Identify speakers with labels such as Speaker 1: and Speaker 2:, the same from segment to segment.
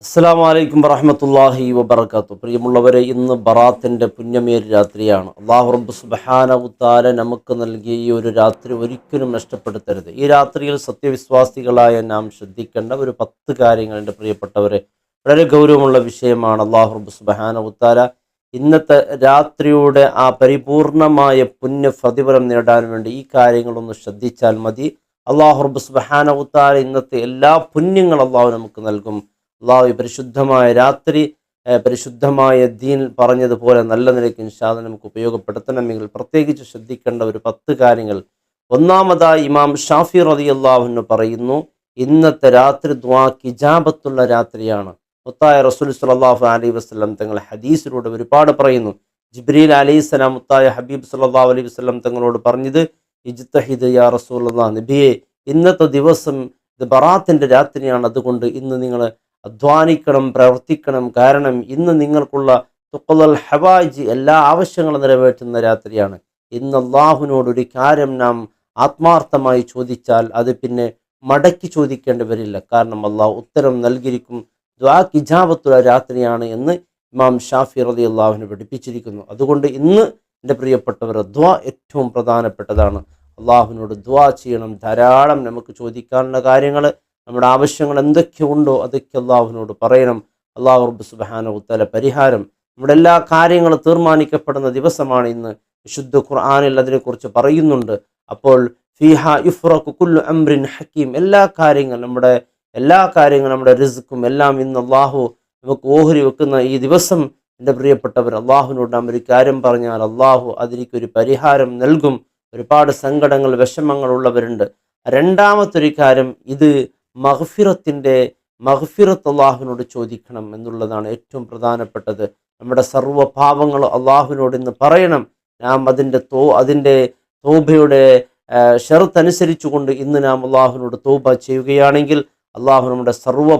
Speaker 1: അസ്സലാമു അലൈക്കും വറഹ്മത്തുള്ളാഹി വബറകാത്തു. പ്രിയമുള്ളവരെ, ഇന്ന് ബറാത്തിൻ്റെ പുണ്യമേറിയ രാത്രിയാണ്. അല്ലാഹു റബ്ബ് സുബ്ഹാനഹു തആല നമുക്ക് നൽകിയ ഈ ഒരു രാത്രി ഒരിക്കലും നഷ്ടപ്പെടുത്തരുത്. ഈ രാത്രിയിൽ സത്യവിശ്വാസികളായ നാം ശ്രദ്ധിക്കേണ്ട ഒരു 10 കാര്യങ്ങൾ, എൻ്റെ പ്രിയപ്പെട്ടവരെ, വളരെ ഗൗരവമുള്ള വിഷയമാണ്. അല്ലാഹു റബ്ബ് സുബ്ഹാനഹു തആല ഇന്നത്തെ രാത്രിയുടെ ആ പരിപൂർണമായ പുണ്യ പ്രതിഫലം നേടാൻ വേണ്ടി ഈ കാര്യങ്ങളൊന്ന് ശ്രദ്ധിച്ചാൽ മതി. അല്ലാഹു റബ്ബ് സുബ്ഹാനഹു തആല ഇന്നത്തെ എല്ലാ പുണ്യങ്ങളും അല്ലാഹു നമുക്ക് നൽകും. അള്ളാഹു പരിശുദ്ധമായ രാത്രി പരിശുദ്ധമായ ദീൻ പറഞ്ഞതുപോലെ നല്ല നിലയ്ക്ക് ഇൻഷാ അല്ലാഹ് നമുക്ക് ഉപയോഗപ്പെടുത്തണമെങ്കിൽ പ്രത്യേകിച്ച് ശ്രദ്ധിക്കേണ്ട ഒരു 10 കാര്യങ്ങൾ. ഒന്നാമതായി ഇമാം ഷാഫി റളിയല്ലാഹു അൻഹു പറയുന്നു, ഇന്നത്തെ രാത്രി ദുആക്ക് ഇജാബത്തുള്ള രാത്രിയാണ്. മുത്തായ റസൂൽ സ്വല്ലല്ലാഹു അലൈഹി വസല്ലം തങ്ങൾ ഹദീസിലൂടെ ഒരുപാട് പറയുന്നു. ജിബ്രീൽ അലൈഹിസ്സലാം മുത്തായ ഹബീബ് സ്വല്ലല്ലാഹു അലൈഹി വസല്ലം തങ്ങളോട് പറഞ്ഞത്, ഇജ്തഹിദ് യാ റസൂലല്ലാഹ്, നബിയെ ഇന്നത്തെ ദിവസം ഇത് ബറാത്തിൻ്റെ രാത്രിയാണ്, അതുകൊണ്ട് ഇന്ന് നിങ്ങൾ അധ്വാനിക്കണം, പ്രവർത്തിക്കണം. കാരണം ഇന്ന് നിങ്ങൾക്കുള്ള തുഖ്ലൽ ഹവായിജ്, എല്ലാ ആവശ്യങ്ങളും നിറവേറ്റുന്ന രാത്രിയാണ്. ഇന്ന് അള്ളാഹുവിനോട് ഒരു കാര്യം നാം ആത്മാർത്ഥമായി ചോദിച്ചാൽ അത് പിന്നെ മടക്കി ചോദിക്കേണ്ടി വരില്ല. കാരണം അള്ളാഹു ഉത്തരം നൽകിയിരിക്കും. ദുആക്ക് ഇജാബത്തുള്ള രാത്രിയാണ് എന്ന് ഇമാം ഷാഫി റളിയല്ലാഹു അൻഹു പഠിപ്പിച്ചിരിക്കുന്നു. അതുകൊണ്ട് ഇന്ന് എൻ്റെ പ്രിയപ്പെട്ടവർ, ദുആ ഏറ്റവും പ്രധാനപ്പെട്ടതാണ്. അള്ളാഹുവിനോട് ദുആ ചെയ്യണം. ധാരാളം നമുക്ക് ചോദിക്കാനുള്ള കാര്യങ്ങൾ, നമ്മുടെ ആവശ്യങ്ങൾ എന്തൊക്കെ ഉണ്ടോ അതൊക്കെ അള്ളാഹുവിനോട് പറയണം. അള്ളാഹു റബ്ബ് സുബ്ഹാനഹു തആല പരിഹാരം, നമ്മുടെ എല്ലാ കാര്യങ്ങളും തീർമാനിക്കപ്പെടുന്ന ദിവസമാണ് ഇന്ന്. വിശുദ്ധ ഖുർആനിൽ അതിനെക്കുറിച്ച് പറയുന്നുണ്ട്. അപ്പോൾ ഫീഹാ യുഫ്റഖു കുല്ലു അംറിൻ ഹക്കീം, എല്ലാ കാര്യങ്ങളും നമ്മുടെ റിസ്ക്കും എല്ലാം ഇന്ന് അള്ളാഹു നമുക്ക് ഓഹരി വെക്കുന്ന ഈ ദിവസം, എൻ്റെ പ്രിയപ്പെട്ടവർ, അള്ളാഹുവിനോട് നാം ഒരു കാര്യം പറഞ്ഞാൽ അള്ളാഹു അതിലേക്കൊരു പരിഹാരം നൽകും. ഒരുപാട് സങ്കടങ്ങൾ, വിഷമങ്ങൾ ഉള്ളവരുണ്ട്. രണ്ടാമത്തൊരു കാര്യം, ഇത് മഗ്ഫിറത്ത് അള്ളാഹുവിനോട് ചോദിക്കണം എന്നുള്ളതാണ് ഏറ്റവും പ്രധാനപ്പെട്ടത്. നമ്മുടെ സർവ്വ പാപങ്ങളും അള്ളാഹുവിനോട് ഇന്ന് പറയണം. നാം അതിൻ്റെ തൗബയുടെ ഷർത്ത് അനുസരിച്ചുകൊണ്ട് ഇന്ന് നാം അള്ളാഹുവിനോട് തൗബ ചെയ്യുകയാണെങ്കിൽ അള്ളാഹു നമ്മുടെ സർവ്വ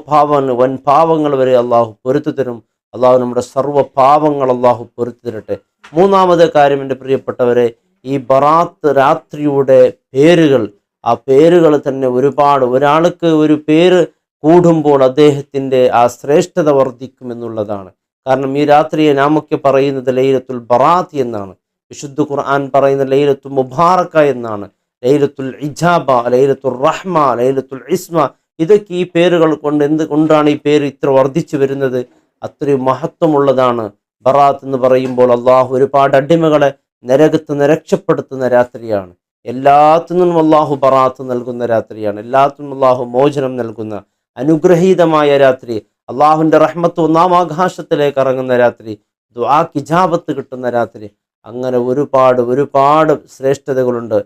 Speaker 1: വൻ പാവങ്ങൾ വരെ അള്ളാഹു പൊറുത്തു തരും. അള്ളാഹു നമ്മുടെ സർവ്വ പാവങ്ങൾ അള്ളാഹു പൊറുത്തു തരട്ടെ. മൂന്നാമത്തെ കാര്യം, എൻ്റെ പ്രിയപ്പെട്ടവരെ, ഈ ബറാത്ത് രാത്രിയുടെ പേരുകൾ, ആ പേരുകൾ തന്നെ ഒരുപാട്, ഒരാൾക്ക് ഒരു പേര് കൂടുമ്പോൾ അദ്ദേഹത്തിൻ്റെ ആ ശ്രേഷ്ഠത വർദ്ധിക്കുമെന്നുള്ളതാണ്. കാരണം ഈ രാത്രിയെ നാമൊക്കെ പറയുന്നത് ലൈലത്തുൽ ബറാത്ത് എന്നാണ്. വിശുദ്ധ ഖുർആൻ പറയുന്ന ലൈലത്തുൽ മുബാറക എന്നാണ്. ലൈലത്തുൽ ഇജാബ, ലൈലത്തുൽ റഹ്മ, ലൈലത്തുൽ ഇസ്മ, ഇതൊക്കെ ഈ പേരുകൾ കൊണ്ട് എന്തുകൊണ്ടാണ് ഈ പേര് ഇത്ര വർദ്ധിച്ചു വരുന്നത്? അത്രയും മഹത്വമുള്ളതാണ് ബറാത്ത് എന്ന് പറയുമ്പോൾ. അള്ളാഹു ഒരുപാട് അടിമകളെ നരകത്ത് നിന്ന് രക്ഷപ്പെടുത്തുന്ന രാത്രിയാണ്. എല്ലാത്തിനും അള്ളാഹു ബറാത്ത് നൽകുന്ന രാത്രിയാണ്. എല്ലാത്തിനും അള്ളാഹു മോചനം നൽകുന്ന അനുഗ്രഹീതമായ രാത്രി. അള്ളാഹുവിൻ്റെ റഹ്മത്ത് ഒന്നാം ആകാശത്തിലേക്ക് ഇറങ്ങുന്ന രാത്രി. ദുആക്ക് ഇജാബത്ത് കിട്ടുന്ന രാത്രി. അങ്ങനെ ഒരുപാട് ശ്രേഷ്ഠതകളുണ്ട്.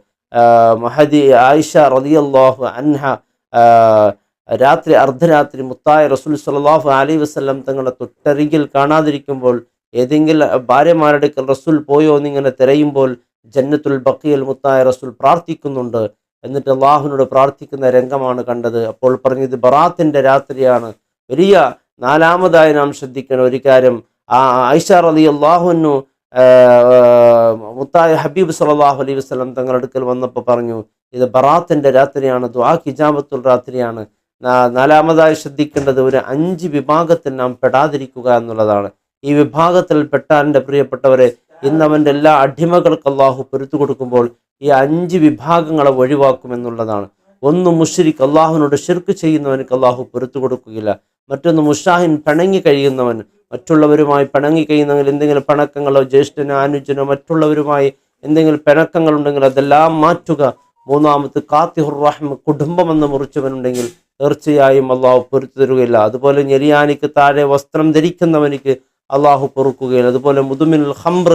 Speaker 1: മഹദി ആയിഷ റളിയല്ലാഹു അൻഹ രാത്രി അർദ്ധരാത്രി മുത്തായ റസൂൽ സ്വല്ലല്ലാഹു അലൈഹി വസല്ലം തങ്ങളെ തൊട്ടരികിൽ കാണാതിരിക്കുമ്പോൾ, ഏതെങ്കിലും ഭാര്യമാരുടെ റസൂൽ പോയോ എന്നിങ്ങനെ തിരയുമ്പോൾ ജന്നത്തുൽ ബഖീൽ മുത്തായ റസൂൽ പ്രാർത്ഥിക്കുന്നുണ്ട്. എന്നിട്ട് അള്ളാഹുവിനോട് പ്രാർത്ഥിക്കുന്ന രംഗമാണ് കണ്ടത്. അപ്പോൾ പറഞ്ഞത് ബറാത്തിൻ്റെ രാത്രിയാണ്. വലിയ നാലാമതായി നാം ശ്രദ്ധിക്കുന്ന ഒരു കാര്യം, ആയിഷ റളിയല്ലാഹു അൻഹു മുത്തായ ഹബീബ് സല്ലല്ലാഹു അലൈഹി വസല്ലം തങ്ങളുടെ അടുക്കൽ വന്നപ്പോൾ പറഞ്ഞു, ഇത് ബറാത്തിൻ്റെ രാത്രിയാണ്, ദുആക്ക് ഇജാബത്തുൽ രാത്രിയാണ്. നാലാമതായി ശ്രദ്ധിക്കേണ്ടത്, ഒരു 5 വിഭാഗത്തിൽ നാം പെടാതിരിക്കുക എന്നുള്ളതാണ്. ഈ വിഭാഗത്തിൽ പെട്ടാൽ, എൻ്റെ പ്രിയപ്പെട്ടവരെ, ഇന്ന് അവൻ്റെ എല്ലാ അടിമകൾക്ക് അള്ളാഹു പൊരുത്തു കൊടുക്കുമ്പോൾ ഈ 5 വിഭാഗങ്ങളെ ഒഴിവാക്കുമെന്നുള്ളതാണ്. ഒന്ന്, മുശ്രിക്, അള്ളാഹുവിനോട് ശിർക്ക് ചെയ്യുന്നവനക്ക് അള്ളാഹു പൊരുത്തു കൊടുക്കുകയില്ല. മറ്റൊന്ന്, മുഷാഹിൻ, പിണങ്ങി കഴിയുന്നവൻ, മറ്റുള്ളവരുമായി പിണങ്ങി കഴിയുന്നവൻ, എന്തെങ്കിലും പിണക്കങ്ങളോ ജ്യേഷ്ഠനോ അനുജനോ മറ്റുള്ളവരുമായി എന്തെങ്കിലും പിണക്കങ്ങളുണ്ടെങ്കിൽ അതെല്ലാം മാറ്റുക. മൂന്നാമത്, കാത്തിഹുർ റഹ്മ, കുടുംബമെന്ന് മുറിച്ചവനുണ്ടെങ്കിൽ തീർച്ചയായും അള്ളാഹു പൊരുത്തു തരുകയില്ല. അതുപോലെ ഞെരിയാനിക്ക് താഴെ വസ്ത്രം ധരിക്കുന്നവനിക്ക് അള്ളാഹു പൊറുക്കുകയില്ല. അതുപോലെ മുതുമിനുൽ ഖംർ,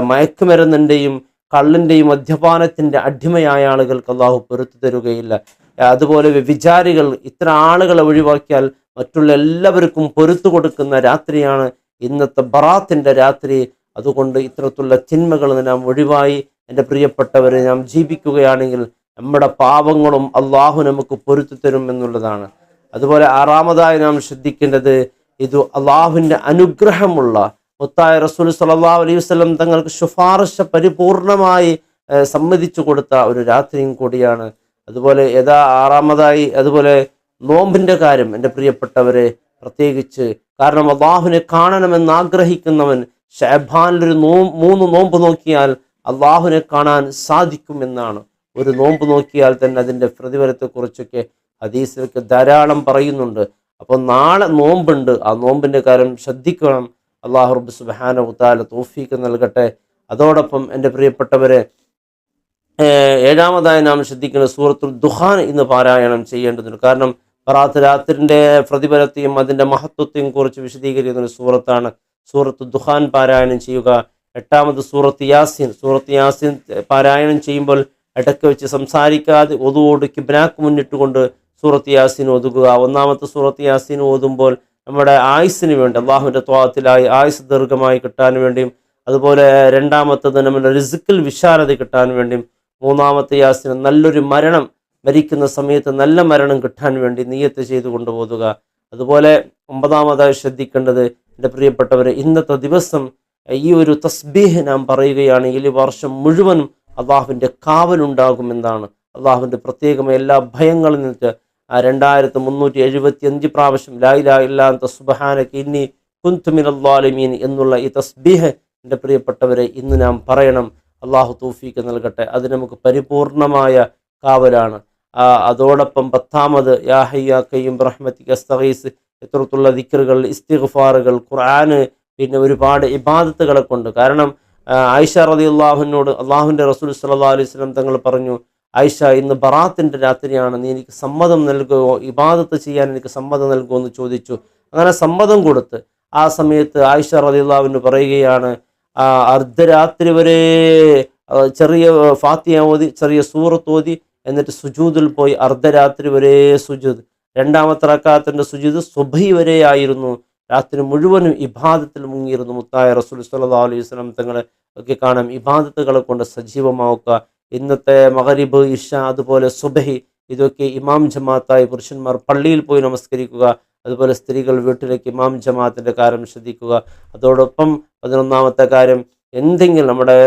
Speaker 1: മയക്കുമരുന്നിൻ്റെയും കള്ളിൻ്റെയും മദ്യപാനത്തിൻ്റെ അടിമയായ ആളുകൾക്ക് അള്ളാഹു പൊരുത്തു തരുകയില്ല. അതുപോലെ വ്യഭിചാരികൾ, ഇത്തരം ആളുകളെ ഒഴിവാക്കിയാൽ മറ്റുള്ള എല്ലാവർക്കും പൊരുത്തു കൊടുക്കുന്ന രാത്രിയാണ് ഇന്നത്തെ ബറാത്തിൻ്റെ രാത്രി. അതുകൊണ്ട് ഇത്തരത്തിലുള്ള തിന്മകൾ നാം ഒഴിവായി, എൻ്റെ പ്രിയപ്പെട്ടവരെ, നാം ജീവിക്കുകയാണെങ്കിൽ നമ്മുടെ പാപങ്ങളും അള്ളാഹു നമുക്ക് പൊരുത്തു തരും എന്നുള്ളതാണ്. അതുപോലെ ആറാമതായി നാം ശ്രദ്ധിക്കേണ്ടത്, ഇത് അള്ളാഹുവിൻ്റെ അനുഗ്രഹമുള്ള മുത്തായ റസൂൽ സ്വല്ലല്ലാഹു അലൈഹി വസല്ലം തങ്ങൾക്ക് ശുപാർശ പരിപൂർണമായി സമ്മതിച്ചു കൊടുത്ത ഒരു രാത്രിയും കൂടിയാണ്. അതുപോലെ ആറാമതായി അതുപോലെ നോമ്പിൻ്റെ കാര്യം എൻ്റെ പ്രിയപ്പെട്ടവരെ, പ്രത്യേകിച്ച്. കാരണം അള്ളാഹുവിനെ കാണണമെന്ന് ആഗ്രഹിക്കുന്നവൻ ഷഅബാനിലൊരു 3 നോമ്പ് നോക്കിയാൽ അള്ളാഹുവിനെ കാണാൻ സാധിക്കുമെന്നാണ്. ഒരു നോമ്പ് നോക്കിയാൽ തന്നെ അതിൻ്റെ പ്രതിഫലത്തെക്കുറിച്ചൊക്കെ ഹദീസിലൊക്കെ ധാരാളം പറയുന്നുണ്ട്. അപ്പോൾ നാളെ നോമ്പുണ്ട്, ആ നോമ്പിൻ്റെ കാര്യം ശ്രദ്ധിക്കണം. അള്ളാഹു റബ്ബ് സുബ്ഹാനഹു വ തആല തൗഫീഖ് നൽകട്ടെ. അതോടൊപ്പം എൻ്റെ പ്രിയപ്പെട്ടവരെ, ഏഴാമതായി നാം ശ്രദ്ധിക്കുന്ന സൂറത്തുൽ ദുഖാൻ ഇന്ന് പാരായണം ചെയ്യേണ്ടതുണ്ട്. കാരണം ബറാത്ത് രാത്രിൻ്റെ പ്രതിഫലത്തെയും അതിൻ്റെ മഹത്വത്തെയും കുറിച്ച് വിശദീകരിക്കുന്ന ഒരു സൂറത്താണ് സൂറത്തുൽ ദുഖാൻ പാരായണം ചെയ്യുക. എട്ടാമത് സൂറത്ത് യാസീൻ പാരായണം ചെയ്യുമ്പോൾ ഇടയ്ക്ക് വെച്ച് സംസാരിക്കാതെ ഒതുവോട് കിബ്ലാക്ക് മുന്നിട്ടുകൊണ്ട് സൂറത്ത് യാസീൻ ഓതുക. ഒന്നാമത്തെ സൂറത്ത് യാസീൻ ഓതുമ്പോൾ നമ്മുടെ ആയുസ്സിന് വേണ്ടി അള്ളാഹുവിൻ്റെ ത്വാഅത്തിലായി ആയുസ് ദീർഘമായി കിട്ടാൻ വേണ്ടിയും, അതുപോലെ രണ്ടാമത്തത് നമ്മുടെ റിസ്ക്കിൽ വിശാലത കിട്ടാൻ വേണ്ടിയും, മൂന്നാമത്തെ യാസീൻ നല്ലൊരു മരണം, മരിക്കുന്ന സമയത്ത് നല്ല മരണം കിട്ടാൻ വേണ്ടി നിയ്യത്ത് ചെയ്ത് കൊണ്ടുപോകുക. അതുപോലെ ഒമ്പതാമതായി ശ്രദ്ധിക്കേണ്ടത് എൻ്റെ പ്രിയപ്പെട്ടവരെ, ഇന്നത്തെ ദിവസം ഈ ഒരു തസ്ബീഹ് നാം പറയുകയാണെങ്കിൽ ഈ വർഷം മുഴുവനും അള്ളാഹുവിൻ്റെ കാവലുണ്ടാകുമെന്നാണ്. അള്ളാഹുവിൻ്റെ പ്രത്യേകമായ എല്ലാ ഭയങ്ങളിൽ നിന്നിട്ട് 2375 പ്രാവശ്യം ലാ ഇലാഹ ഇല്ലാ അൻത സുബ്ഹാനക ഇന്നി കുൻതു മിനൽ ളാലിമീൻ എന്നുള്ള ഈ തസ്ബീഹ് എൻ്റെ പ്രിയപ്പെട്ടവരെ ഇന്ന് നാം പറയണം. അള്ളാഹു തൗഫീഖ് നൽകട്ടെ. അത് നമുക്ക് പരിപൂർണമായ കാവലാണ്. അതോടൊപ്പം 10ാമത് യാ ഹയ്യു യാ ഖയ്യൂം ബിറഹ്മതിക അസ്തഗീസ്, ഇത്തരത്തിലുള്ള ദിക്റുകൾ, ഇസ്തിഗ്ഫാറുകൾ, ഖുർആന്, പിന്നെ ഒരുപാട് ഇബാദത്തുകളെ കൊണ്ട്. കാരണം ആയിഷ റളിയല്ലാഹു അൻഹയോട് അള്ളാഹുവിൻ്റെ റസൂൽ സ്വല്ലല്ലാഹു അലൈഹി വസല്ലം തങ്ങൾ പറഞ്ഞു, ആയിഷ ഇന്ന് ബറാത്തിൻ്റെ രാത്രിയാണ്, നീ എനിക്ക് സമ്മതം നൽകുമോ, ഇബാദത്ത് ചെയ്യാൻ എനിക്ക് സമ്മതം നൽകുമോ എന്ന് ചോദിച്ചു. അങ്ങനെ സമ്മതം കൊടുത്ത് ആ സമയത്ത് ആയിഷ റളിയല്ലാഹു അൻഹ പറയുകയാണ്, അർദ്ധരാത്രി വരെ ചെറിയ ഫാത്തിഹ ഓതി, ചെറിയ സൂറത്ത് ഓതി, എന്നിട്ട് സുജൂദിൽ പോയി അർദ്ധരാത്രി വരെ സുജൂദ്. രണ്ടാമത്തെ റക്അത്തിന്റെ സുജൂദ് സുബ്ഹി വരെ ആയിരുന്നു. രാത്രി മുഴുവനും ഇബാദത്തിൽ മുങ്ങിയിരുന്നു. മുത്തായ റസൂൽ സ്വല്ലല്ലാഹു അലൈഹി വസല്ലം തങ്ങളെ ഒക്കെ കാണാം ഇബാദത്തുകളെ കൊണ്ട് സജീവമാക്കുക. ഇന്നത്തെ മഗ്രിബ്, ഇഷ, അതുപോലെ സുബ്ഹി, ഇതൊക്കെ ഇമാം ജമാഅത്തായി പുരുഷന്മാർ പള്ളിയിൽ പോയി നമസ്കരിക്കുക. അതുപോലെ സ്ത്രീകൾ വീട്ടിലേക്ക് ഇമാം ജമാഅത്തിൻ്റെ കാര്യം ശ്രദ്ധിക്കുക. അതോടൊപ്പം 11ാമത്തെ കാര്യം, എന്തെങ്കിലും നമ്മുടെ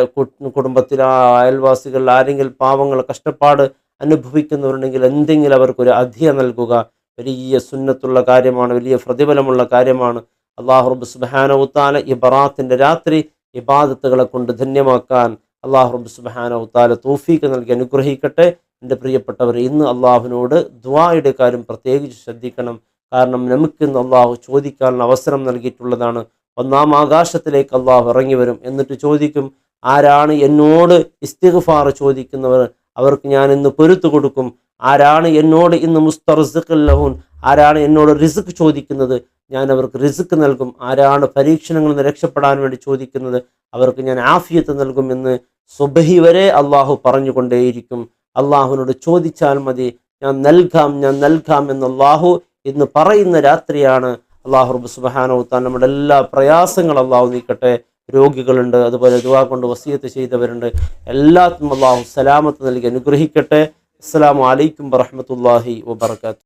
Speaker 1: കുടുംബത്തിലെ അയൽവാസികൾ ആരെങ്കിലും പാവങ്ങൾ കഷ്ടപ്പാട് അനുഭവിക്കുന്നവരുണ്ടെങ്കിൽ എന്തെങ്കിലും അവർക്കൊരു അധിക നൽകുക. വലിയ സുന്നത്തുള്ള കാര്യമാണ്, വലിയ പ്രതിഫലമുള്ള കാര്യമാണ്. അള്ളാഹു റബ്ബ് സുബ്ഹാനഹു വ തആല ഈ ബറാത്തിൻ്റെ രാത്രി ഇബാദത്തുകളെ കൊണ്ട് ധന്യമാക്കാൻ അള്ളാഹു റബ്ബ് സുബ്ഹാനഹു വ തആല തൗഫീഖ് നൽകി അനുഗ്രഹിക്കട്ടെ. എൻ്റെ പ്രിയപ്പെട്ടവർ, ഇന്ന് അള്ളാഹുവിനോട് ദുആയുടെ കാര്യം പ്രത്യേകിച്ച് ശ്രദ്ധിക്കണം. കാരണം നമുക്കിന്ന് അള്ളാഹു ചോദിക്കാനുള്ള അവസരം നൽകിയിട്ടുള്ളതാണ്. 1-ാം ആകാശത്തിലേക്ക് അള്ളാഹു ഇറങ്ങി വരും. എന്നിട്ട് ചോദിക്കും, ആരാണ് എന്നോട് ഇസ്തിഗ്ഫാർ ചോദിക്കുന്നവർ, അവർക്ക് ഞാൻ ഇന്ന് പൊരുത്തു കൊടുക്കും. ആരാണ് എന്നോട് ഇന്ന് മുസ്തർസിഖ് ലഹൂൻ, ആരാണ് എന്നോട് റിസ്ക് ചോദിക്കുന്നത്, ഞാൻ അവർക്ക് റിസ്ക് നൽകും. ആരാണ് പരീക്ഷണങ്ങളിൽ നിന്ന് രക്ഷപ്പെടാൻ വേണ്ടി ചോദിക്കുന്നത്, അവർക്ക് ഞാൻ ആഫിയത്ത് നൽകും എന്ന് സുബ്ഹി വരെ അള്ളാഹു പറഞ്ഞുകൊണ്ടേയിരിക്കും. അള്ളാഹുവിനോട് ചോദിച്ചാൽ മതി, ഞാൻ നൽകാം എന്ന് അള്ളാഹു ഇന്ന് പറയുന്ന രാത്രിയാണ്. അള്ളാഹു റബ്ബ് സുബ്ഹാനഹു വ തആല നമ്മുടെ എല്ലാ പ്രയാസങ്ങളും അള്ളാഹു നീക്കട്ടെ. രോഗികളുണ്ട്, അതുപോലെ ദുആ കൊണ്ട് വസിയത്ത് ചെയ്തവരുണ്ട്, എല്ലാത്തിനും അള്ളാഹു സലാമത്ത് നൽകി അനുഗ്രഹിക്കട്ടെ. അസ്സലാമു അലൈക്കും വറഹ്മത്തുള്ളാഹി വബറകാതുഹു.